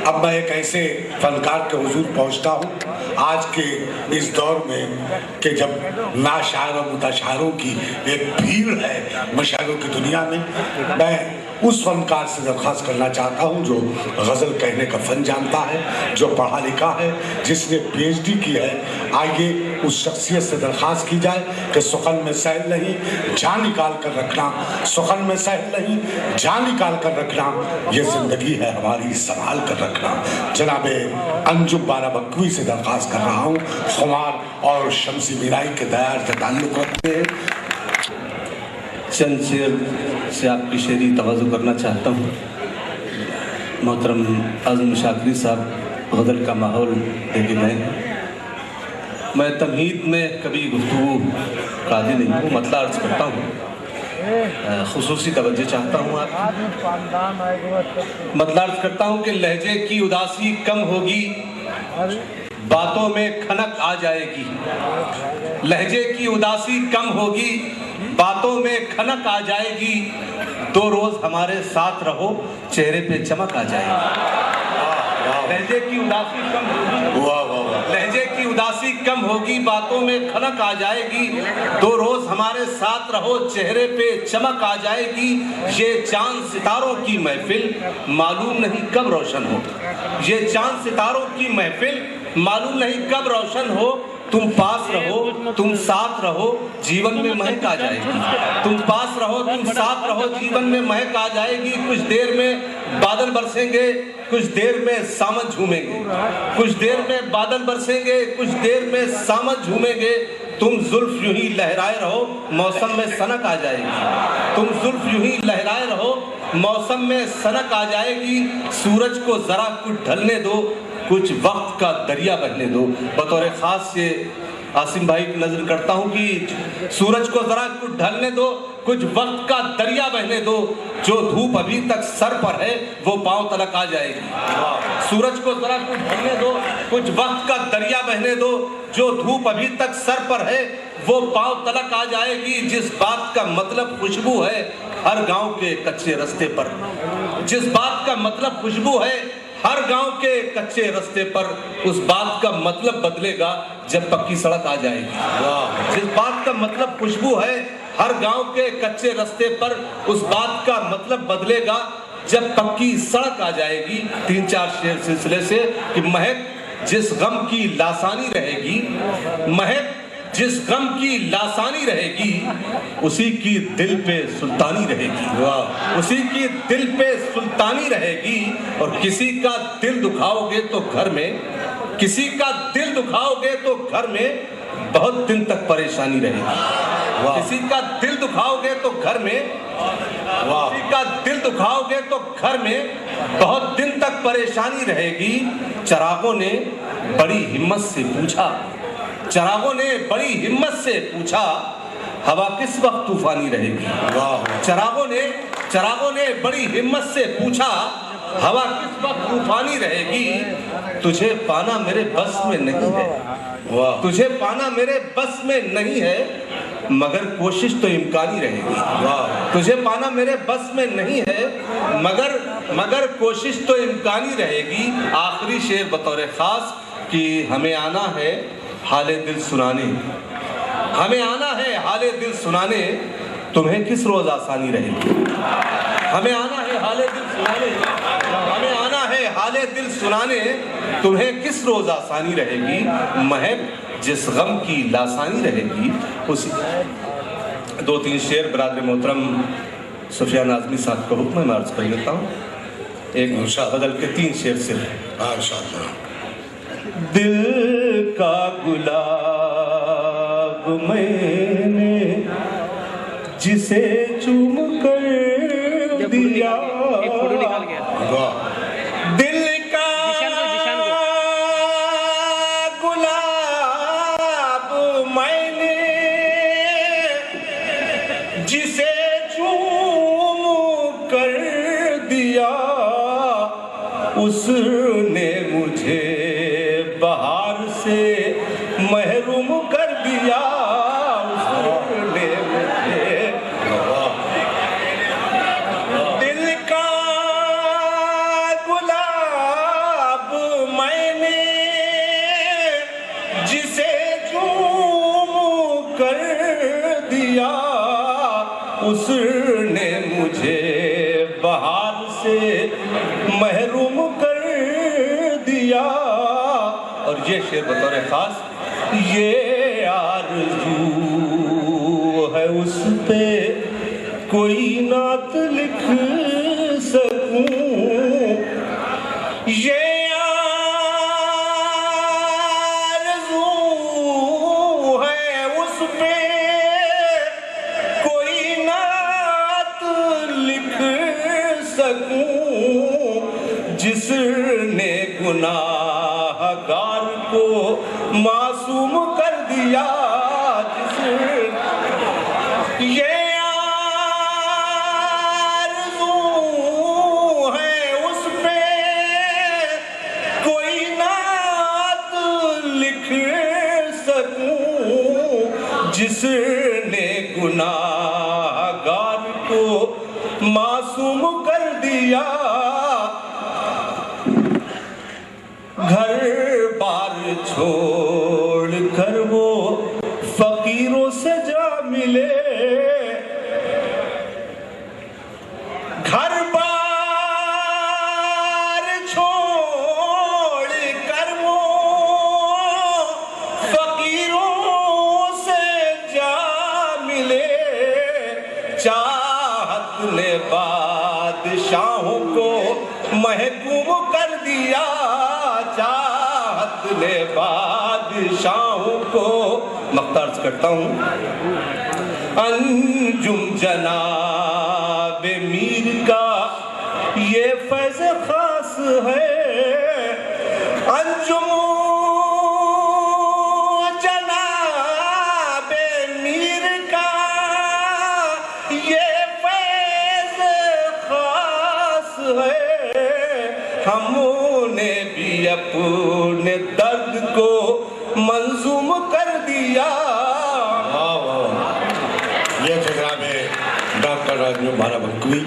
اب میں ایک ایسے فنکار کے حضور پہنچتا ہوں آج کے اس دور میں کہ جب ناشاعر و متشاعروں کی ایک بھیڑ ہے مشاعروں کی دنیا میں اس فنکار سے درخواست کرنا چاہتا ہوں جو غزل کہنے کا فن جانتا ہے، جو پڑھا لکھا ہے، جس نے پی ایچ ڈی کی ہے۔ آئیے اس شخصیت سے درخواست کی جائے کہ سخن میں سہل نہیں جان نکال کر رکھنا، سخن میں سہل نہیں جان نکال کر رکھنا، یہ زندگی ہے ہماری سنبھال کر رکھنا۔ جناب انجم بارہ بکوی سے درخواست کر رہا ہوں، خمار اور شمسی میرائی کے دیار سے تعلق رکھتے ہیں۔ چند شعر سے آپ کی شعری تواضع کرنا چاہتا ہوں۔ محترم اعظم شاکری صاحب غزل کا ماحول دے کے گئے ہیں۔ میں تمہید میں کبھی گفتگو قاضی نہیں ہوں، مطلب عرض کرتا ہوں، خصوصی توجہ چاہتا ہوں آپ مطلب عرض کرتا ہوں کہ لہجے کی اداسی کم ہوگی، باتوں میں کھنک آ جائے گی۔ لہجے کی اداسی کم ہوگی، باتوں میں کھنک آ جائے گی، دو روز ہمارے ساتھ رہو چہرے پہ چمک آ جائے گی۔ لہجے کی اداسی کم ہوگی، لہجے کی اداسی کم ہوگی، باتوں میں کھنک آ جائے گی، دو روز ہمارے ساتھ رہو چہرے پہ چمک آ جائے گی۔ یہ چاند ستاروں کی محفل معلوم نہیں کب روشن ہو، یہ چاند ستاروں کی محفل معلوم نہیں کب روشن ہو، تم پاس رہو تم ساتھ رہو جیون میں مہک آ جائے گی، تم پاس رہو تم ساتھ رہو جیون میں مہک آ جائے گی۔ کچھ دیر میں بادل برسیں گے، کچھ دیر میں سامن جھومیں گے، کچھ دیر میں بادل برسیں گے، کچھ دیر میں سامن جھومیں گے، تم زلف یوں ہی لہرائے رہو موسم میں سنک آ جائے گی، تم زلف یوں ہی لہرائے رہو موسم میں سنک آ جائے گی۔ سورج کو ذرا کچھ ڈھلنے دو، کچھ وقت کا دریا بہنے دو۔ بطور خاص سے عاصم بھائی کی نظر کرتا ہوں کہ سورج کو ذرا کچھ ڈھلنے دو، کچھ وقت کا دریا بہنے دو، جو دھوپ ابھی تک سر پر ہے وہ پاؤں تلک آ جائے گی۔ سورج کو ذرا کچھ ڈھلنے دو، کچھ وقت کا دریا بہنے دو، جو دھوپ ابھی تک سر پر ہے وہ پاؤں تلک آ جائے گی۔ جس بات کا مطلب خوشبو ہے ہر گاؤں کے کچے رستے پر، جس بات کا مطلب خوشبو ہے ہر گاؤں کے کچے رستے پر، اس بات کا مطلب بدلے گا جب پکی سڑک آ جائے گی۔ جس بات کا مطلب خوشبو ہے ہر گاؤں کے کچے رستے پر، اس بات کا مطلب بدلے گا جب پکی سڑک آ جائے گی۔ تین چار شعر سلسلے سے کہ مہک جس غم کی لاسانی رہے گی، مہک جس غم کی لاسانی رہے گی، اسی کی دل پہ سلطانی رہے گی، اسی کی دل پہ سلطانی رہے گی۔ اور کسی کا دل دکھاؤ گے تو گھر میں، کسی کا دل دکھاؤ گے تو گھر میں بہت دن تک پریشانی رہے گی۔ کسی کا دل دکھاؤ گے تو گھر میں، کسی کا دل دکھاؤ گے تو گھر میں بہت دن تک پریشانی رہے گی۔ چراغوں نے بڑی ہمت سے پوچھا، چراغوں نے بڑی ہمت سے پوچھا، ہوا کس وقت طوفانی رہے گی۔ چراغوں نے بڑی ہمت سے پوچھا، ہوا کس وقت طوفانی رہے گی۔ تجھے پانا میرے بس میں نہیں ہے، تجھے پانا میرے بس میں نہیں ہے، مگر کوشش تو امکانی رہے گی۔ تجھے پانا میرے بس میں نہیں ہے، مگر کوشش تو امکانی رہے گی۔ آخری شعر بطور خاص کہ ہمیں آنا ہے حال دل سنانے، ہمیں آنا ہے حال دل سنانے، تمہیں کس روز آسانی رہے گی۔ ہمیں آنا ہے حال دل سنانے، ہمیں آنا ہے حال دل سنانے، تمہیں کس روز آسانی رہے گی۔ مہک جس غم کی لاسانی رہے گی، اسی دو تین شعر برادر محترم سفیان اعظمی صاحب کا حکم ہے، میں عرض کر لیتا ہوں۔ ایک غزل کے تین شعر سے دل کا گلاب میں نے جسے چوم کر دیا، دل کا گلاب میں نے جسے چوم کر دیا، اس نے مجھے بہار سے محروم کر دیا، اس نے مجھے دل کا گلاب نے مجھے بہار سے محروم کر دیا. اور یہ شعر بطور خاص یہ آرزو ہے اس پہ کوئی نعت لکھ سکوں. یہ آرزو ہے اس پہ کوئی نعت لکھ سکوں جس نے گناہ گار کو معصوم کر دیا. یہ آرزو ہے اس پہ کوئی نعت لکھ سکوں جس نے گناہ گار کو معصوم کر دیا. گھر بار چھوڑ کر وہ فقیروں سے جا ملے. گھر بار چھوڑ کر وہ فقیروں سے جا ملے. چاہت نے بادشاہوں کو محکوم کر دیا. چاہت نے بادشاہوں کو مختارز کرتا ہوں. انجم جناب میر کا یہ فیض خاص ہے. انجم جناب میر کا یہ فیض خاص ہے. ہم نے بھی اپنے درد کو منظوم کر دیا. یہ تھے جناب ڈاکٹر راجیو بھارا بھنکوی.